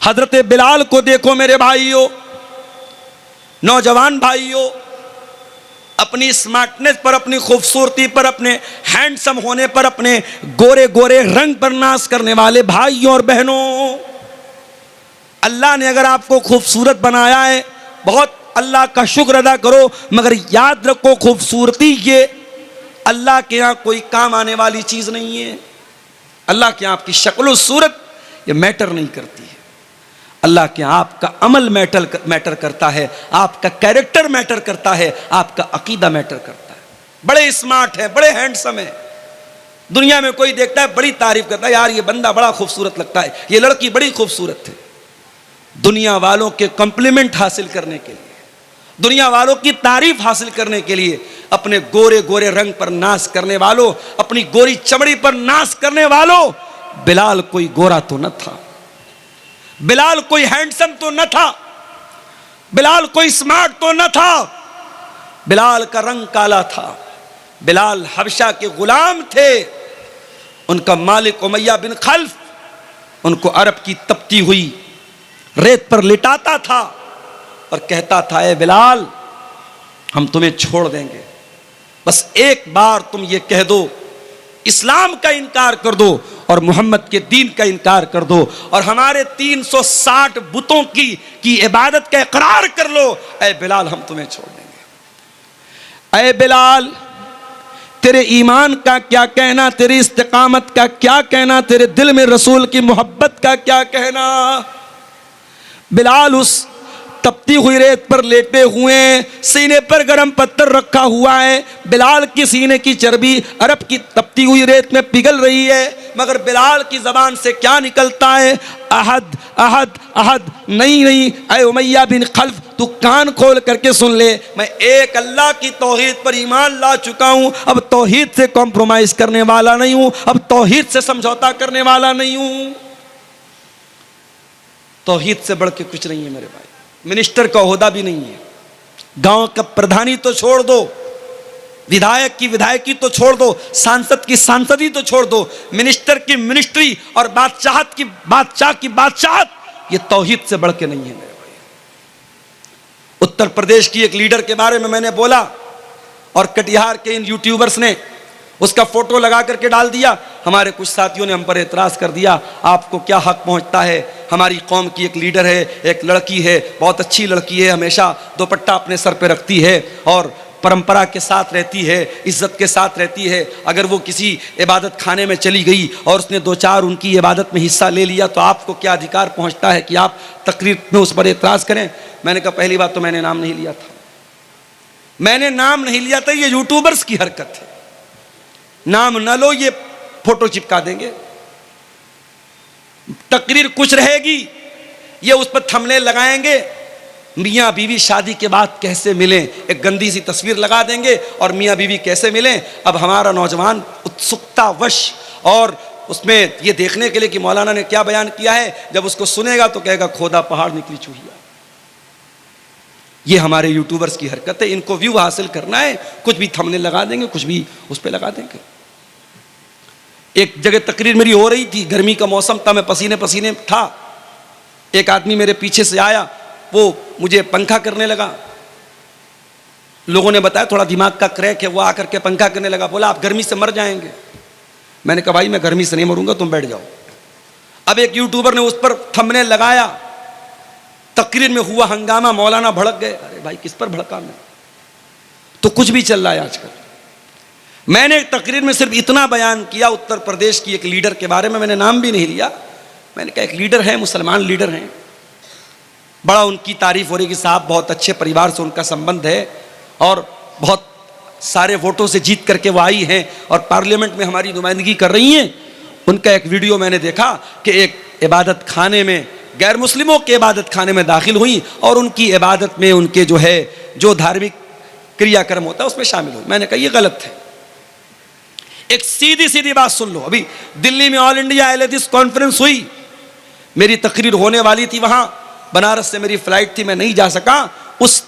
हजरत बिलाल को देखो मेरे भाइयों, नौजवान भाइयों, अपनी स्मार्टनेस पर, अपनी खूबसूरती पर, अपने हैंडसम होने पर, अपने गोरे गोरे रंग पर नाज करने वाले भाइयों और बहनों, अल्लाह ने अगर आपको खूबसूरत बनाया है, बहुत अल्लाह का शुक्र अदा करो, मगर याद रखो खूबसूरती ये अल्लाह के यहाँ कोई काम आने वाली चीज नहीं है। अल्लाह के यहाँ आपकी शक्ल सूरत ये मैटर नहीं करती है। अल्लाह के यहाँ आपका अमल मैटर करता है, आपका कैरेक्टर मैटर करता है, आपका अकीदा मैटर करता है। बड़े स्मार्ट है, बड़े हैंडसम है, दुनिया में कोई देखता है बड़ी तारीफ करता है, यार ये बंदा बड़ा खूबसूरत लगता है, ये लड़की बड़ी खूबसूरत है। दुनिया वालों के कॉम्प्लीमेंट हासिल करने के लिए, दुनिया वालों की तारीफ हासिल करने के लिए अपने गोरे गोरे रंग पर नाज करने वालों, अपनी गोरी चमड़ी पर नाज करने वालों, बिलाल कोई गोरा तो न था, बिलाल कोई हैंडसम तो न था, बिलाल कोई स्मार्ट तो न था, बिलाल का रंग काला था। बिलाल हबशा के गुलाम थे, उनका मालिक उमैया बिन खल्फ उनको अरब की तपती हुई रेत पर लिटाता था और कहता था, ए बिलाल हम तुम्हें छोड़ देंगे, बस एक बार तुम ये कह दो, इस्लाम का इनकार कर दो और मोहम्मद के दीन का इनकार कर दो और हमारे 360 बुतों की इबादत का इकरार कर लो, ऐ बिलाल हम तुम्हें छोड़ देंगे। ऐ बिलाल तेरे ईमान का क्या कहना, तेरी इस्तिकामत का क्या कहना, तेरे दिल में रसूल की मोहब्बत का क्या कहना। बिलाल उस तपती हुई रेत पर लेटे हुए, सीने पर गरम पत्थर रखा हुआ है, बिलाल की सीने की चर्बी अरब की तपती हुई रेत में पिघल रही है, मगर बिलाल की जबान से क्या निकलता है, अहद अहद अहद, नहीं नहीं, ऐ उमैया बिन खल्फ तू कान खोल करके सुन ले, मैं एक अल्लाह की तौहीद पर ईमान ला चुका हूं, अब तौहीद से कॉम्प्रोमाइज करने वाला नहीं हूं, अब तौहीद से समझौता करने वाला नहीं हूं। तौहीद से बढ़ के कुछ नहीं है मेरे भाई, मिनिस्टर का ओहदा भी नहीं है, गांव का प्रधानी तो छोड़ दो, विधायक की विधायकी तो छोड़ दो, सांसद की सांसदी तो छोड़ दो, मिनिस्टर की मिनिस्ट्री और बादशाह की बादशाहत, ये तौहीद से बढ़ के नहीं है मेरे भाई। उत्तर प्रदेश की एक लीडर के बारे में मैंने बोला और कटिहार के इन यूट्यूबर्स ने उसका फोटो लगा करके डाल दिया, हमारे कुछ साथियों ने हम पर एतराज कर दिया, आपको क्या हक पहुंचता है, हमारी कौम की एक लीडर है, एक लड़की है, बहुत अच्छी लड़की है, हमेशा दुपट्टा अपने सर पे रखती है और परंपरा के साथ रहती है, इज्जत के साथ रहती है, अगर वो किसी इबादत खाने में चली गई और उसने दो चार उनकी इबादत में हिस्सा ले लिया तो आपको क्या अधिकार पहुंचता है कि आप तकरीर में उस पर एतराज़ करें। मैंने कहा पहली बात तो मैंने नाम नहीं लिया था, मैंने नाम नहीं लिया था, ये यूट्यूबर्स की हरकत है, नाम न लो, ये फोटो चिपका देंगे, तकरीर कुछ रहेगी, ये उस पर थंबनेल लगाएंगे, मियाँ बीवी शादी के बाद कैसे मिले, एक गंदी सी तस्वीर लगा देंगे और मियाँ बीवी कैसे मिले। अब हमारा नौजवान उत्सुकतावश और उसमें ये देखने के लिए कि मौलाना ने क्या बयान किया है, जब उसको सुनेगा तो कहेगा खोदा पहाड़ निकली चूहिया। ये हमारे यूट्यूबर्स की हरकत है, इनको व्यू हासिल करना है, कुछ भी थंबनेल लगा देंगे, कुछ भी उस पर लगा देंगे। एक जगह तकरीर मेरी हो रही थी, गर्मी का मौसम था, मैं पसीने पसीने था, एक आदमी मेरे पीछे से आया, वो मुझे पंखा करने लगा, लोगों ने बताया थोड़ा दिमाग का क्रैक है, वो आकर के पंखा करने लगा, बोला आप गर्मी से मर जाएंगे। मैंने कहा भाई मैं गर्मी से नहीं मरूंगा, तुम बैठ जाओ। अब एक यूट्यूबर ने उस पर थंबनेल लगाया, तकरीर में हुआ हंगामा, मौलाना भड़क गए। अरे भाई किस पर भड़का मैं, तो कुछ भी चल रहा है आजकल। मैंने तकरीर में सिर्फ इतना बयान किया, उत्तर प्रदेश की एक लीडर के बारे में, मैंने नाम भी नहीं लिया, मैंने कहा एक लीडर है, मुसलमान लीडर हैं, बड़ा उनकी तारीफ हो रही कि साहब बहुत अच्छे परिवार से उनका संबंध है और बहुत सारे वोटों से जीत करके वो आई हैं और पार्लियामेंट में हमारी नुमाइंदगी कर रही हैं। उनका एक वीडियो मैंने देखा कि एक इबादत खाने में, गैर मुस्लिमों के इबादत खाने में दाखिल हुई और उनकी इबादत में उनके जो है जो धार्मिक क्रियाक्रम होता है उसमें शामिल हुई। मैंने कहा ये गलत है। एक सीधी सीधी बात सुन लो, अभी दिल्ली में ऑल इंडिया अहलेदिस कॉन्फ्रेंस हुई, मेरी तकरीर होने वाली थी, वहां बनारस से मेरी फ्लाइट थी, मैं नहीं जा सका। उस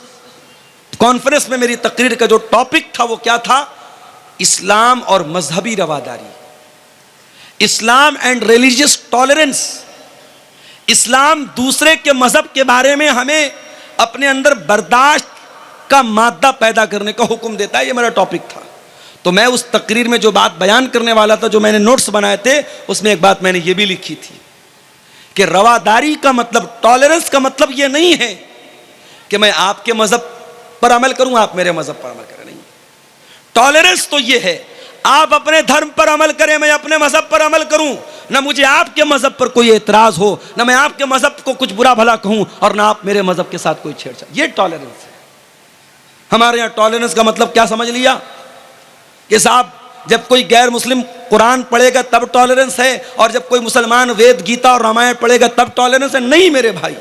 कॉन्फ्रेंस में मेरी तकरीर का जो टॉपिक था वो क्या था, इस्लाम और मजहबी रवादारी, इस्लाम एंड रिलीजियस टॉलरेंस, इस्लाम दूसरे के मजहब के बारे में हमें अपने अंदर बर्दाश्त का मादा पैदा करने का हुक्म देता है। ये मेरा टॉपिक था। तो मैं उस तकरीर में जो बात बयान करने वाला था, जो मैंने नोट्स बनाए थे, उसमें एक बात मैंने ये भी लिखी थी कि रवादारी का मतलब, टॉलरेंस का मतलब ये नहीं है कि मैं आपके मजहब पर अमल करूं, आप मेरे मजहब पर अमल करें। नहीं, टॉलरेंस तो ये है आप अपने धर्म पर अमल करें, मैं अपने मजहब पर अमल करूं, ना मुझे आपके मजहब पर कोई एतराज हो, ना मैं आपके मजहब को कुछ बुरा भला कहूं, और ना आप मेरे मजहब के साथ कोई छेड़छाड़। ये टॉलरेंस है। हमारे यहां टॉलरेंस का मतलब क्या समझ लिया कि साहब जब कोई गैर मुस्लिम कुरान पढ़ेगा तब टॉलरेंस है, और जब कोई मुसलमान वेद गीता और रामायण पढ़ेगा तब टॉलरेंस है। नहीं मेरे भाई,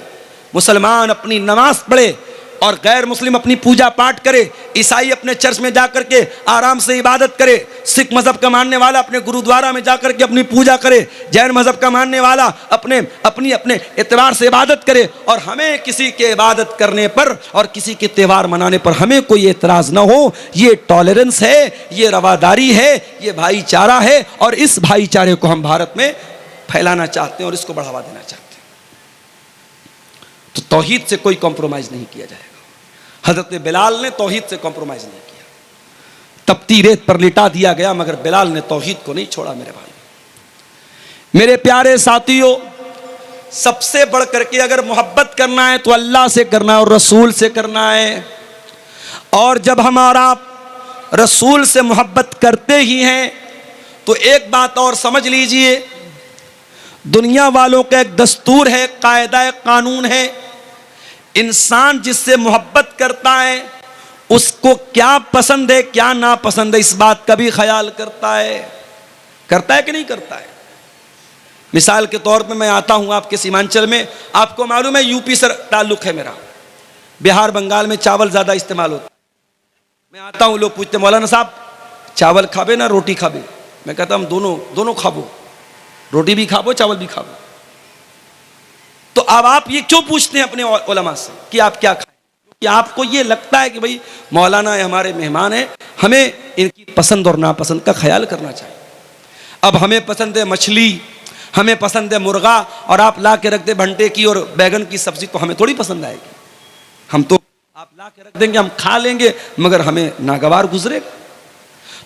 मुसलमान अपनी नमाज पढ़े और गैर मुस्लिम अपनी पूजा पाठ करे, ईसाई अपने चर्च में जाकर के आराम से इबादत करे, सिख मजहब का मानने वाला अपने गुरुद्वारा में जाकर के अपनी पूजा करे, जैन मजहब का मानने वाला अपने एतबार से इबादत करे, और हमें किसी के इबादत करने पर और किसी के त्यौहार मनाने पर हमें कोई एतराज ना हो। ये टॉलरेंस है, ये रवादारी है, ये भाईचारा है, और इस भाईचारे को हम भारत में फैलाना चाहते हैं और इसको बढ़ावा देना चाहते हैं। तो तौहीद से कोई कॉम्प्रोमाइज नहीं किया जाएगा। हजरत बिलाल ने तौहीद से कॉम्प्रोमाइज नहीं किया, तपती रेत पर लिटा दिया गया, मगर बिलाल ने तौहीद को नहीं छोड़ा। मेरे भाई, मेरे प्यारे साथियों, सबसे बढ़ करके अगर मोहब्बत करना है तो अल्लाह से करना है और रसूल से करना है। और जब हम और आप रसूल से मोहब्बत करते ही हैं तो एक बात और समझ लीजिए, दुनिया वालों का एक दस्तूर है, कायदा कानून है, इंसान जिससे मोहब्बत करता है उसको क्या पसंद है क्या नापसंद है इस बात का भी ख्याल करता है कि नहीं करता है। मिसाल के तौर पे मैं आता हूं आपके सीमांचल में, आपको मालूम है यूपी से ताल्लुक है मेरा, बिहार बंगाल में चावल ज्यादा इस्तेमाल होता है। मैं आता हूं, लोग पूछते मौलाना साहब चावल खाबे ना रोटी खाबे? मैं कहता हूं दोनों खाबो, रोटी भी खाबो चावल भी खाबो। तो अब आप ये क्यों पूछते हैं अपने उलमा से कि आप क्या खाएं? कि आपको ये लगता है कि भाई मौलाना है, हमारे मेहमान हैं, हमें इनकी पसंद और नापसंद का ख्याल करना चाहिए। अब हमें पसंद है मछली, हमें पसंद है मुर्गा, और आप ला के रख दे भंटे की और बैगन की सब्जी, तो हमें थोड़ी पसंद आएगी। हम तो आप ला के रख देंगे, हम खा लेंगे, मगर हमें नागवार गुजरेगा।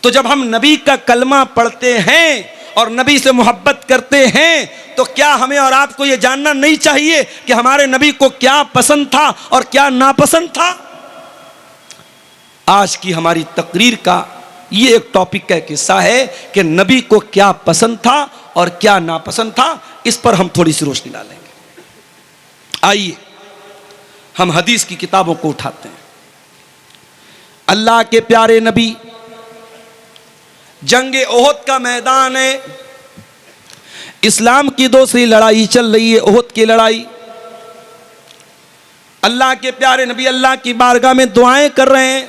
तो जब हम नबी का कलमा पढ़ते हैं और नबी से मोहब्बत करते हैं तो क्या हमें और आपको यह जानना नहीं चाहिए कि हमारे नबी को क्या पसंद था और क्या नापसंद था? आज की हमारी तकरीर का ये एक टॉपिक का एक हिस्सा है कि नबी को क्या पसंद था और क्या नापसंद था। इस पर हम थोड़ी सी रोशनी डालेंगे। आइए हम हदीस की किताबों को उठाते हैं। अल्लाह के प्यारे नबी, जंगे ओहद का मैदान है, इस्लाम की दूसरी लड़ाई चल रही है, ओहद की लड़ाई। अल्लाह के प्यारे नबी अल्लाह की बारगाह में दुआएं कर रहे हैं,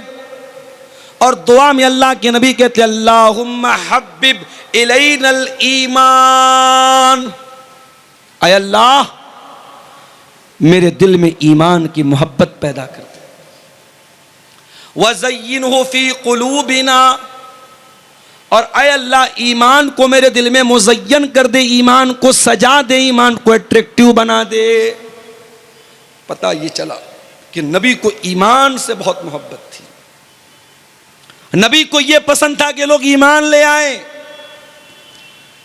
और दुआ में अल्लाह के नबी कहते हैं अल्लाहुम्मा हब्बिब इलैनल ईमान, ऐ अल्लाह मेरे दिल में ईमान की मोहब्बत पैदा कर दे, वज़य्यिनहु फी क़ुलूबिना, और ऐ अल्लाह ईमान को मेरे दिल में मुज़य्यन कर दे, ईमान को सजा दे, ईमान को अट्रैक्टिव बना दे। पता ये चला कि नबी को ईमान से बहुत मोहब्बत थी। नबी को यह पसंद था कि लोग ईमान ले आए।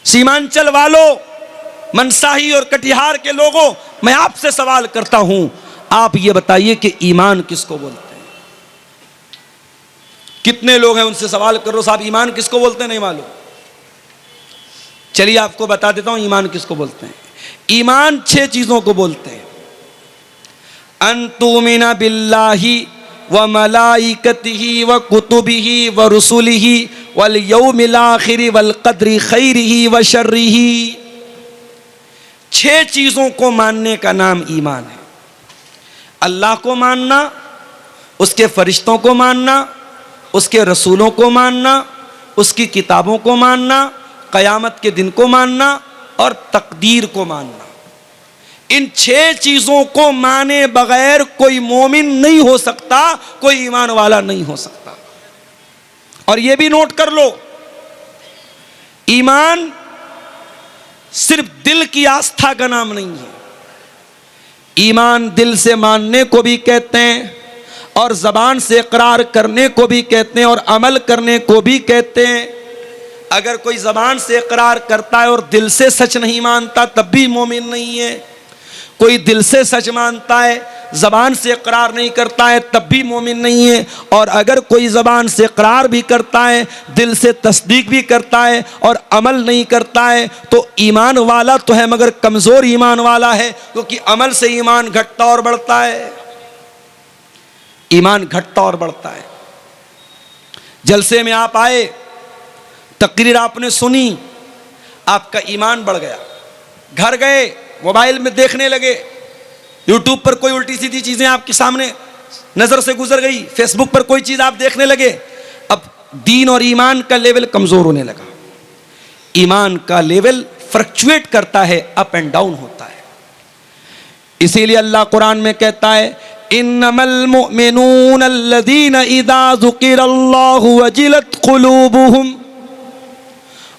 सीमांचल वालों, मनसाही और कटिहार के लोगों, मैं आपसे सवाल करता हूं, आप ये बताइए कि ईमान किसको बोलते हैं? कितने लोग हैं उनसे सवाल करो, साहब ईमान किसको बोलते हैं? नहीं मालूम। चलिए आपको बता देता हूं ईमान किसको बोलते हैं। ईमान 6 चीजों को बोलते हैं। अंतुमिना बिल्लाहि व मलाइकतिही व कुतुबिही व रुसुलिही वल यौमिल आखिरि वल क़द्रि खैरिही व शर्रिही। 6 चीजों को मानने का नाम ईमान है। अल्लाह को मानना, उसके फरिश्तों को मानना, उसके रसूलों को मानना, उसकी किताबों को मानना, क़यामत के दिन को मानना और तकदीर को मानना। इन 6 चीजों को माने बगैर कोई मोमिन नहीं हो सकता, कोई ईमान वाला नहीं हो सकता। और यह भी नोट कर लो, ईमान सिर्फ दिल की आस्था का नाम नहीं है। ईमान दिल से मानने को भी कहते हैं और ज़बान से इकरार करने को भी कहते हैं और अमल करने को भी कहते हैं। अगर कोई ज़बान से इकरार करता है और दिल से सच नहीं मानता तब भी मोमिन नहीं है। कोई दिल से सच मानता है, ज़बान से इकरार नहीं करता है तब भी मोमिन नहीं है। और अगर कोई ज़बान से इकरार भी करता है, दिल से तस्दीक भी करता है और अमल नहीं करता है तो ईमान वाला तो है मगर कमज़ोर ईमान वाला है, क्योंकि अमल से ईमान घटता और बढ़ता है। ईमान घटता और बढ़ता है। जलसे में आप आए, तकरीर आपने सुनी, आपका ईमान बढ़ गया। घर गए, मोबाइल में देखने लगे, यूट्यूब पर कोई उल्टी सीधी चीजें आपके सामने नजर से गुजर गई, फेसबुक पर कोई चीज आप देखने लगे, अब दीन और ईमान का लेवल कमजोर होने लगा। ईमान का लेवल फ्लक्चुएट करता है, अप एंड डाउन होता है। इसीलिए अल्लाह कुरान में कहता है, इन्नमल मुमिनून अल्लज़ीना इज़ा ज़ुकिरल्लाहु वजिलत क़ुलूबुहुम।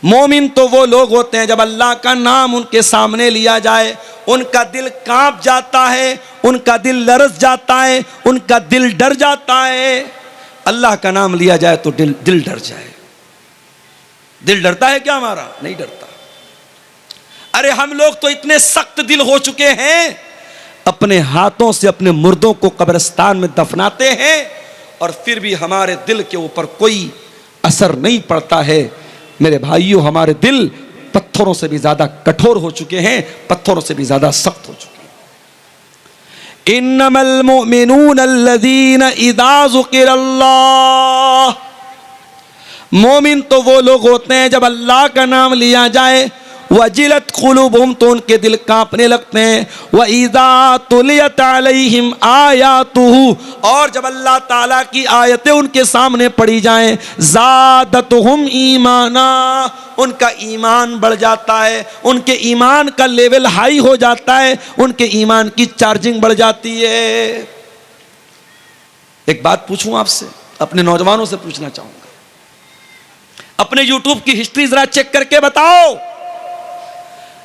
मोमिन तो वो लोग होते हैं जब अल्लाह का नाम उनके सामने लिया जाए उनका दिल कांप जाता है, उनका दिल लरस जाता है, उनका दिल डर जाता है। अल्लाह का नाम लिया जाए तो दिल डर जाए। दिल डरता है क्या हमारा? नहीं डरता। अरे हम लोग तो इतने सख्त दिल हो चुके हैं, अपने हाथों से अपने मुर्दों को कब्रिस्तान में दफनाते हैं और फिर भी हमारे दिल के ऊपर कोई असर नहीं पड़ता है। मेरे भाइयों, हमारे दिल पत्थरों से भी ज्यादा कठोर हो चुके हैं, पत्थरों से भी ज्यादा सख्त हो चुके हैं। इन्नमल मुमिनून अल्लज़ीना इज़ा ज़ुकिरल्लाह। मोमिन तो वो लोग होते हैं जब अल्लाह का नाम लिया जाए, वजिलत क़ुलूबुहुम तो उनके दिल कांपने लगते हैं, व इज़ा तुलियत अलैहिम आयातुहु और जब अल्लाह ताला की आयतें उनके सामने पढ़ी जाएं, ज़ादतहुम ईमाना उनका ईमान बढ़ जाता है, उनके ईमान का लेवल हाई हो जाता है, उनके ईमान की चार्जिंग बढ़ जाती है। एक बात पूछूं आपसे, अपने नौजवानों से पूछना चाहूंगा, अपने यूट्यूब की हिस्ट्री जरा चेक करके बताओ,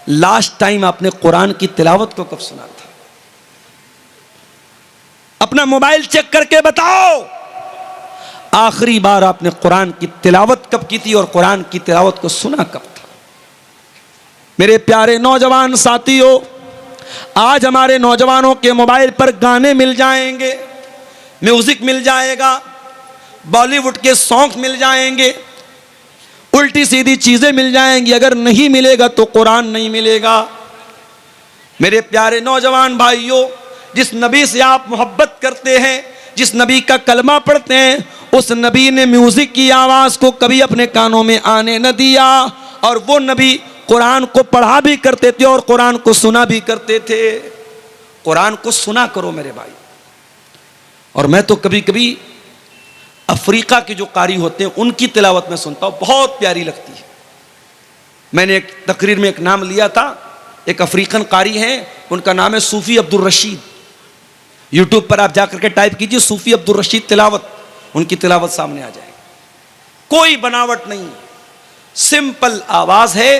लास्ट टाइम आपने कुरान की तिलावत को कब सुना था? अपना मोबाइल चेक करके बताओ, आखिरी बार आपने कुरान की तिलावत कब की थी और कुरान की तिलावत को सुना कब था? मेरे प्यारे नौजवान साथियों, आज हमारे नौजवानों के मोबाइल पर गाने मिल जाएंगे, म्यूजिक मिल जाएगा, बॉलीवुड के सॉन्ग मिल जाएंगे, उल्टी सीधी चीजें मिल जाएंगी। अगर नहीं मिलेगा तो कुरान नहीं मिलेगा। मेरे प्यारे नौजवान भाइयों, जिस नबी से आप मोहब्बत करते हैं, जिस नबी का कलमा पढ़ते हैं, उस नबी ने म्यूजिक की आवाज को कभी अपने कानों में आने न दिया और वो नबी कुरान को पढ़ा भी करते थे और कुरान को सुना भी करते थे। कुरान को सुना करो मेरे भाई। और मैं तो कभी कभी अफ्रीका के जो कारी होते हैं उनकी तिलावत में सुनता हूँ, बहुत प्यारी लगती है। मैंने एक तकरीर में एक नाम लिया था, एक अफ्रीकन कारी हैं, उनका नाम है सूफी अब्दुल रशीद। यूट्यूब पर आप जाकर के टाइप कीजिए सूफी अब्दुल रशीद तिलावत, उनकी तिलावत सामने आ जाएगी। कोई बनावट नहीं, सिंपल आवाज है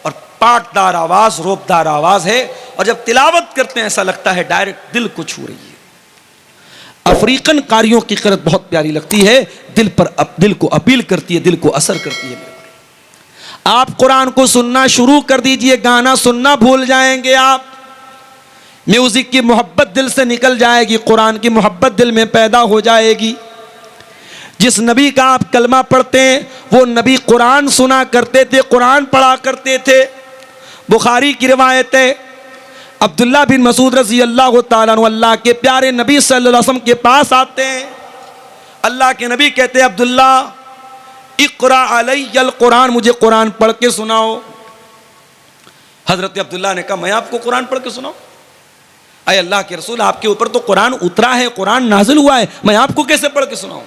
और पाटदार आवाज, रोबदार आवाज है, और जब तिलावत करते हैं ऐसा लगता है डायरेक्ट दिल को छू रही है। अफ्रीकन कारियों की क़िरात बहुत प्यारी लगती है, दिल को अपील करती है, दिल को असर करती है। आप कुरान को सुनना शुरू कर दीजिए, गाना सुनना भूल जाएंगे आप, म्यूजिक की मोहब्बत दिल से निकल जाएगी, कुरान की मोहब्बत दिल में पैदा हो जाएगी। जिस नबी का आप कलमा पढ़ते हैं वो नबी कुरान सुना करते थे, कुरान पढ़ा करते थे। बुखारी की रिवायत है, अब्दुल्ला बिन मसूद रज़ी अल्लाह ताला अन्हु अल्लाह के प्यारे नबी सल्लल्लाहु अलैहि वसल्लम के पास आते हैं। अल्लाह के नबी कहते हैं, अब्दुल्ला इक़रा अलैयल कुरान, मुझे कुरान पढ़ के सुनाओ। हजरत अब्दुल्ला ने कहा, मैं आपको कुरान पढ़ के सुनाऊं? अय अल्लाह के रसूल, आपके ऊपर तो कुरान उतरा है, कुरान नाजिल हुआ है, मैं आपको कैसे पढ़ के सुनाऊं?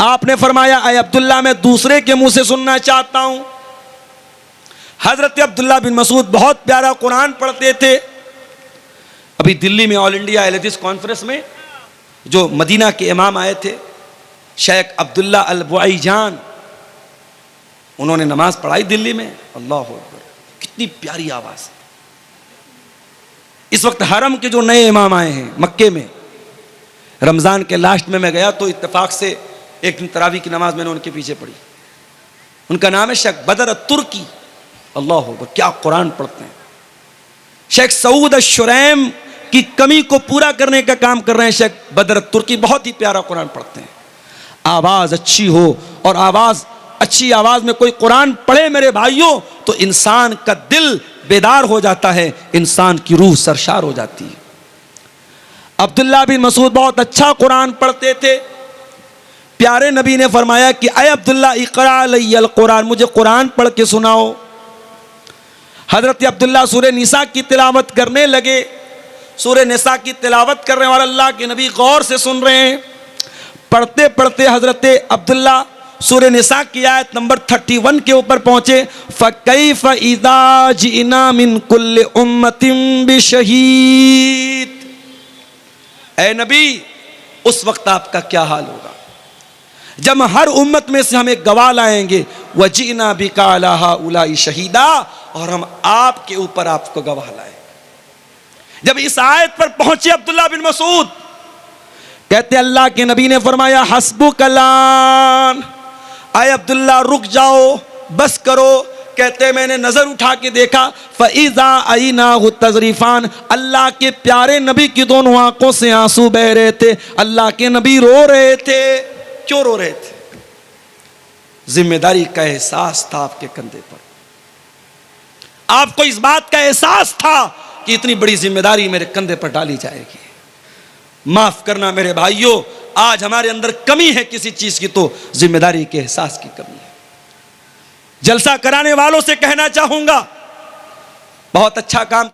आपने फरमाया, अय अब्दुल्ला, मैं दूसरे के मुंह से सुनना चाहता हूं। हजरत अब्दुल्ला बिन मसूद बहुत प्यारा कुरान पढ़ते थे। अभी दिल्ली में ऑल इंडिया अहले हदीस कॉन्फ्रेंस में जो मदीना के इमाम आए थे, शेख अब्दुल्ला अल बुआई जान, उन्होंने नमाज पढ़ाई दिल्ली में। अल्लाह हू अकबर, कितनी प्यारी आवाज। इस वक्त हरम के जो नए इमाम आए हैं मक्के में, रमज़ान के लास्ट में मैं गया तो इत्तेफाक से एक दिन तरावी की नमाज मैंने उनके पीछे पढ़ी। उनका नाम है शेख बदर तुर्की। अल्लाह अकबर, क्या कुरान पढ़ते हैं। शेख सऊद शुरैम की कमी को पूरा करने का काम कर रहे हैं शेख बदर तुर्की। बहुत ही प्यारा कुरान पढ़ते हैं। आवाज़ अच्छी हो और अच्छी आवाज़ में कोई कुरान पढ़े मेरे भाइयों, तो इंसान का दिल बेदार हो जाता है, इंसान की रूह सरशार हो जाती है। अब्दुल्ला बिन मसूद बहुत अच्छा कुरान पढ़ते थे। प्यारे नबी ने फरमाया कि अय अब्दुल्ला इक़रा अलैयल कुरान, मुझे कुरान पढ़ के सुनाओ। हजरत अब्दुल्ला सूरह निसा की तिलावत करने लगे। सूरह निसा की तिलावत कर रहे हैं और अल्लाह के नबी गौर से सुन रहे हैं। पढ़ते पढ़ते हजरत अब्दुल्ला सूरह निसा की आयत नंबर 31 के ऊपर पहुंचे। फ़कैफ़ इज़ा जिना मिन कुल्लि उम्मतिन बिशहीद, ऐ नबी उस वक्त आपका क्या हाल होगा जब हर उम्मत में से हम एक गवाह लाएंगे। वजीना बिका अला हाउलाई शहीदा, और हम आपके ऊपर आपको गवाह लाए। जब इस आयत पर पहुंचे अब्दुल्ला बिन मसूद, कहते अल्लाह के नबी ने फरमाया हस्बुक अलान, आए अब्दुल्ला रुक जाओ, बस करो। कहते मैंने नजर उठा के देखा, फ़इज़ा अयनाहु तज़रीफ़ान, अल्लाह के प्यारे नबी की दोनों आंखों से आंसू बह रहे थे। अल्लाह के नबी रो रहे थे। क्यों रो रहे थे? जिम्मेदारी का एहसास था आपके कंधे पर। आपको इस बात का एहसास था कि इतनी बड़ी जिम्मेदारी मेरे कंधे पर डाली जाएगी। माफ करना मेरे भाइयों, आज हमारे अंदर कमी है किसी चीज की, तो जिम्मेदारी के एहसास की कमी है। जलसा कराने वालों से कहना चाहूंगा, बहुत अच्छा काम